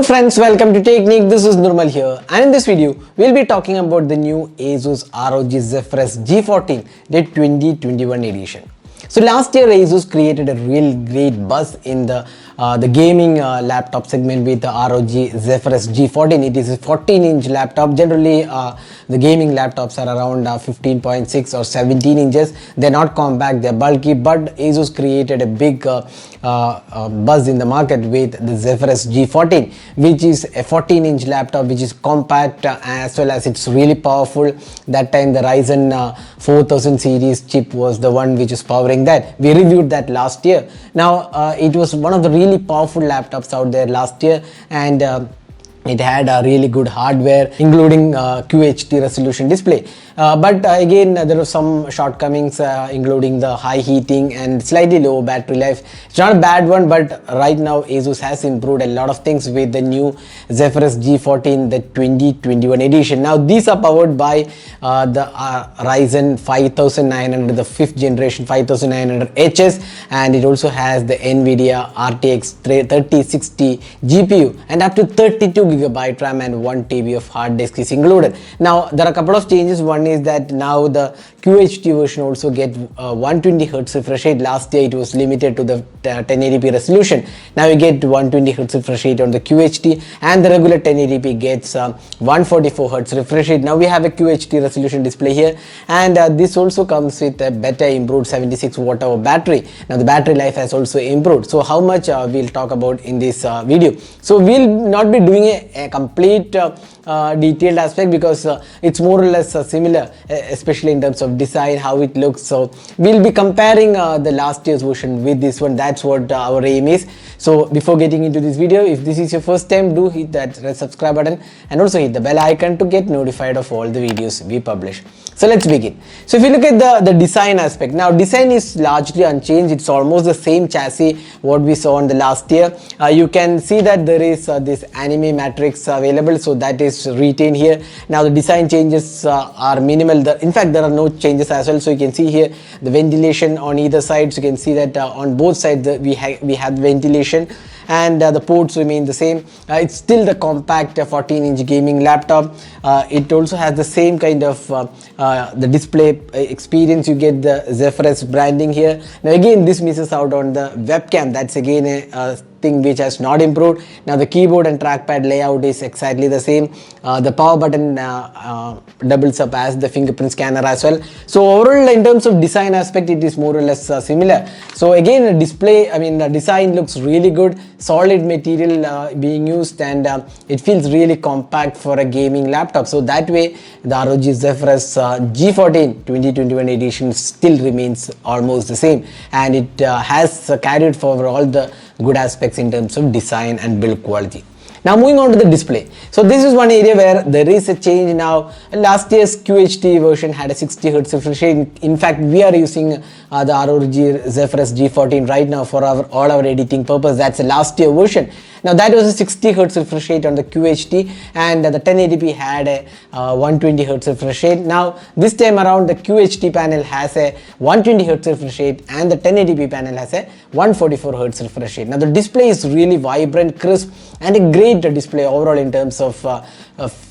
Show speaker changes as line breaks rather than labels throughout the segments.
friends, welcome to Technique. This is Nirmal here, and in this video we'll be talking about the new ASUS ROG Zephyrus G14 the 2021 edition. So last year ASUS created a real great buzz in the gaming laptop segment with the ROG Zephyrus G14. It is a 14-inch laptop. Generally the gaming laptops are around 15.6 or 17 inches. They're not compact, they're bulky, but ASUS created a big buzz in the market with the Zephyrus G14, which is a 14-inch laptop which is compact as well as it's really powerful. That time the Ryzen 4000 series chip was the one which is powering that. We reviewed that last year. Now it was one of the really powerful laptops out there last year, and it had a really good hardware including QHD resolution display. But again there were some shortcomings including the high heating and slightly low battery life. It's not a bad one, but right now ASUS has improved a lot of things with the new Zephyrus G14 the 2021 edition. Now these are powered by the Ryzen 5900, the 5th generation 5900HS, and it also has the NVIDIA RTX 3060 GPU and up to 32GB RAM and 1TB of hard disk is included. Now there are a couple of changes. One is that now the QHD version also get 120Hz refresh rate. Last year it was limited to the 1080p resolution. Now you get 120Hz refresh rate on the QHD, and the regular 1080p gets 144Hz refresh rate. Now we have a QHD resolution display here, and this also comes with a better improved 76 watt hour battery. Now the battery life has also improved. So how much we'll talk about in this video. So we'll not be doing a complete detailed aspect because it's more or less similar, especially in terms of design, how it looks. So we'll be comparing the last year's version with this one. That's what our aim is. So before getting into this video, if this is your first time, do hit that red subscribe button and also hit the bell icon to get notified of all the videos we publish. So let's begin. So if you look at the design aspect, now design is largely unchanged. It's almost the same chassis what we saw in the last year. You can see that there is this anime matrix available, so that is retained here. Now the design changes are minimal. In fact there are no changes as well. So you can see here the ventilation on either side. So you can see that on both sides we have ventilation, and the ports remain the same. It's still the compact 14-inch gaming laptop. It also has the same kind of the display experience. You get the Zephyrus branding here. Now again this misses out on the webcam. That's again a thing which has not improved. Now the keyboard and trackpad layout is exactly the same. The power button doubles up as the fingerprint scanner as well. So overall in terms of design aspect it is more or less similar. So again the display, the design looks really good, solid material being used, and it feels really compact for a gaming laptop. So that way the ROG Zephyrus G14 2021 edition still remains almost the same, and it has carried forward all the good aspects in terms of design and build quality. Now moving on to the display. So this is one area where there is a change now. Last year's QHD version had a 60Hz refresh rate. In fact, we are using the ROG Zephyrus G14 right now for all our editing purpose. That's the last year version. Now that was a 60Hz refresh rate on the QHD, and the 1080p had a 120Hz refresh rate. Now this time around the QHD panel has a 120Hz refresh rate and the 1080p panel has a 144Hz refresh rate. Now the display is really vibrant, crisp, and a great display overall in terms of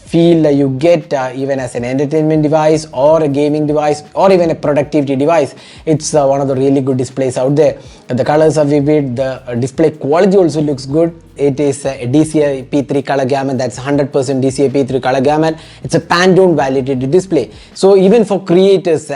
feel you get even as an entertainment device or a gaming device or even a productivity device. It's one of the really good displays out there. The colors are vivid, the display quality also looks good. It is a DCI P3 color gamut. That's 100% DCI P3 color gamut. It's a Pantone validated display. So even for creators,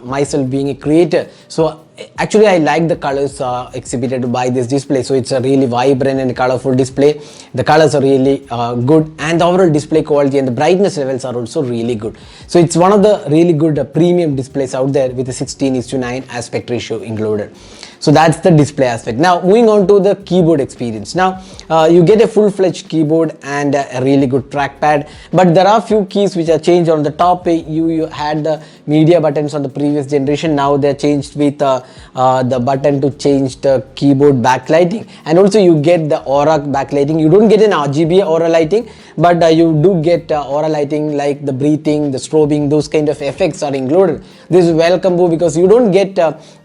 myself being a creator, so actually I like the colors exhibited by this display. So it's a really vibrant and colorful display. The colors are really good, and the overall display quality and the brightness levels are also really good. So it's one of the really good premium displays out there with a 16:9 aspect ratio included. So that's the display aspect. Now moving on to the keyboard experience. Now you get a full-fledged keyboard and a really good trackpad, but there are few keys which are changed. On the top you had the media buttons on the previous generation. Now they're changed with the button to change the keyboard backlighting, and also you get the aura backlighting. You don't get an RGB aura lighting, but you do get aura lighting like the breathing, the strobing, those kind of effects are included. this is welcome move because you don't get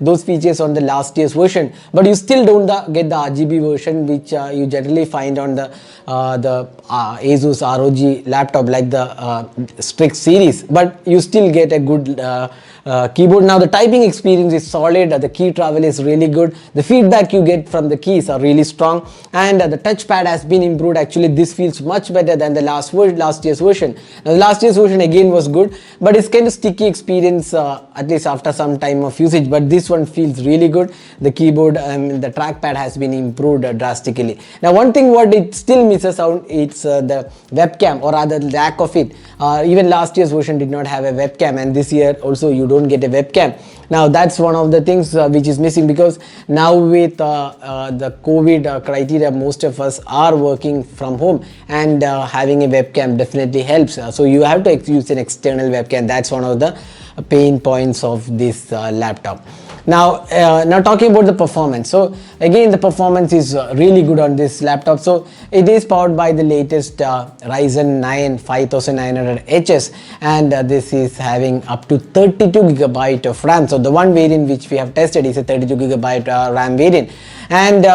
those features on the last year's version, but you still don't get the RGB version which you generally find on the ASUS ROG laptop like the Strix series, but you still get a good keyboard. Now the typing experience is solid, the key travel is really good, the feedback you get from the keys are really strong, and the touchpad has been improved. Actually this feels much better than the last year's version. Now the last year's version again was good, but it's kind of sticky experience at least after some time of usage, but this one feels really good. The keyboard and the trackpad has been improved drastically. Now one thing what it still misses out, it's the webcam, or rather the lack of it. Even last year's version did not have a webcam, and this year also you don't get a webcam. Now that's one of the things which is missing, because now with the COVID criteria, most of us are working from home, and having a webcam definitely helps. So you have to use an external webcam. That's one of the pain points of this laptop. Now talking about the performance. So again, the performance is really good on this laptop. So it is powered by the latest Ryzen 9 5900HS, and this is having up to 32GB of RAM. So the one variant which we have tested is a 32GB RAM variant, and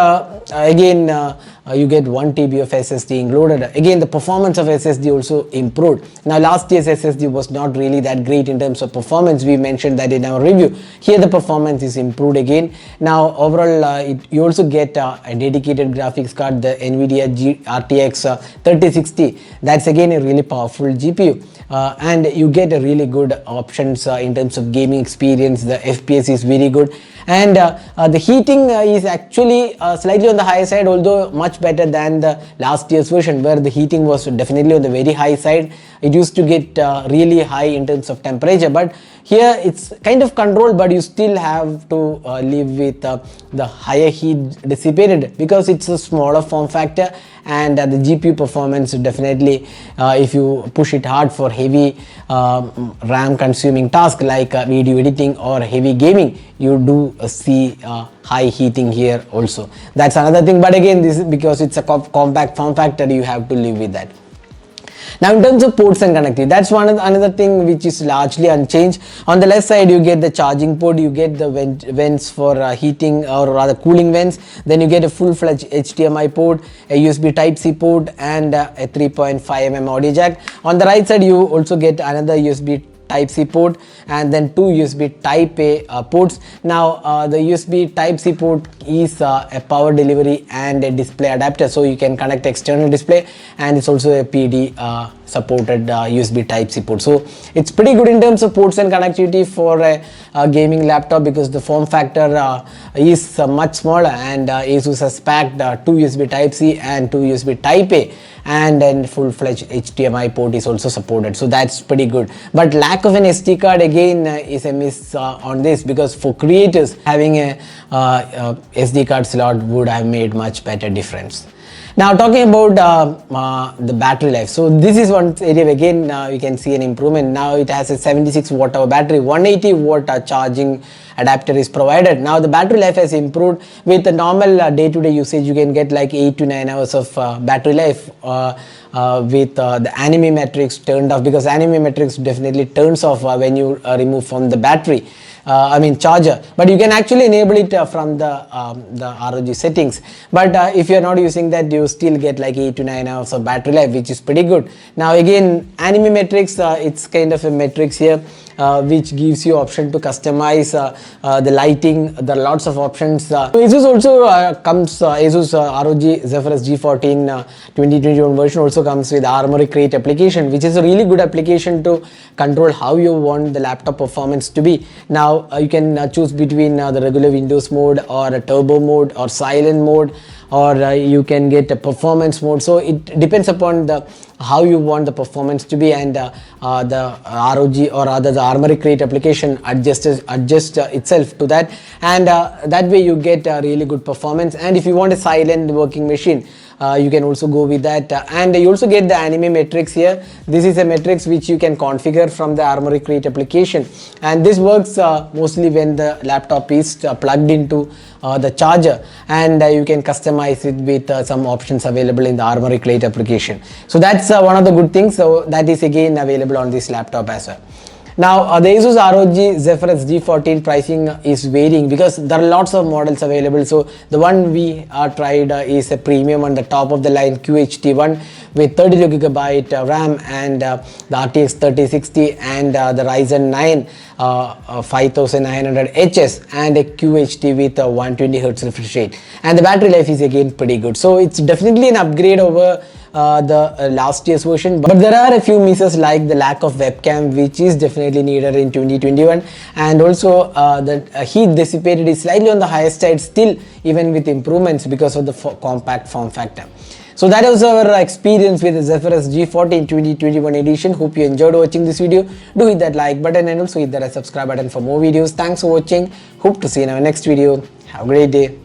again you get 1 TB of SSD included. Again, the performance of SSD also improved. Now last year's SSD was not really that great in terms of performance. We mentioned that in our review. Here the performance is improved again. Now overall you also get a dedicated graphics card, the NVIDIA RTX 3060. That's again a really powerful GPU. And you get a really good options in terms of gaming experience. The FPS is very good, and the heating is actually slightly on the higher side, although much better than the last year's version, where the heating was definitely on the very high side. It used to get really high in terms of temperature, but here it's kind of controlled, but you still have to live with the higher heat dissipated, because it's a smaller form factor, and the GPU performance definitely, if you push it hard for heavy RAM consuming tasks like video editing or heavy gaming, you do see high heating here also. That's another thing, but again, this is because it's a compact form factor, you have to live with that. Now in terms of ports and connectivity, that's another thing which is largely unchanged. On the left side you get the charging port, you get the vents for heating, or rather cooling vents, then you get a full-fledged HDMI port, a USB Type-C port, and a 3.5mm audio jack. On the right side you also get another USB Type-C port, and then two USB Type-A ports. Now the USB Type-C port is a power delivery and a display adapter, so you can connect external display, and it's also a PD supported USB Type-C port. So it's pretty good in terms of ports and connectivity for a gaming laptop, because the form factor is much smaller, and ASUS has packed two USB Type-C and two USB Type-A, and then full-fledged HDMI port is also supported, so that's pretty good. But lack of an SD card again is a miss on this, because for creators having a SD card slot would have made much better difference. Now talking about the battery life, so this is one area again you can see an improvement. Now it has a 76 watt hour battery, 180 watt charging adapter is provided. Now the battery life has improved. With the normal day-to-day usage, you can get like 8 to 9 hours of battery life with the anime metrics turned off, because anime metrics definitely turns off when you remove from the battery. Charger, but you can actually enable it from the ROG settings. But if you're not using that, you still get like 8 to 9 hours of battery life, which is pretty good. Now again, anime metrics, it's kind of a metrics here which gives you option to customize the lighting. There are lots of options. ASUS also comes, ASUS ROG Zephyrus G14 2021 version also comes with Armoury Crate application, which is a really good application to control how you want the laptop performance to be. Now you can choose between the regular Windows mode, or a turbo mode, or silent mode, or you can get a performance mode. So it depends upon how you want the performance to be, and the ROG, or rather the Armoury Crate application adjusts itself to that, and that way you get a really good performance. And if you want a silent working machine, you can also go with that, and you also get the anime metrics here. This is a metrics which you can configure from the Armoury Crate application, and this works mostly when the laptop is plugged into the charger, and you can customize it with some options available in the Armoury Crate application. So that's one of the good things. So that is again available on this laptop as well. Now the ASUS ROG Zephyrus G14 pricing is varying because there are lots of models available. So the one we tried is a premium on the top of the line QHD one with 32GB RAM and the RTX 3060 and the Ryzen 9 5900HS and a QHD with 120Hz refresh rate, and the battery life is again pretty good. So it's definitely an upgrade over the last year's version, but there are a few misses like the lack of webcam, which is definitely needed in 2021, and also the heat dissipated is slightly on the higher side still, even with improvements because of the compact form factor. So that was our experience with the Zephyrus G14 2021 edition. Hope you enjoyed watching this video. Do hit that like button and also hit that subscribe button for more videos. Thanks for watching. Hope to see you in our next video. Have a great day.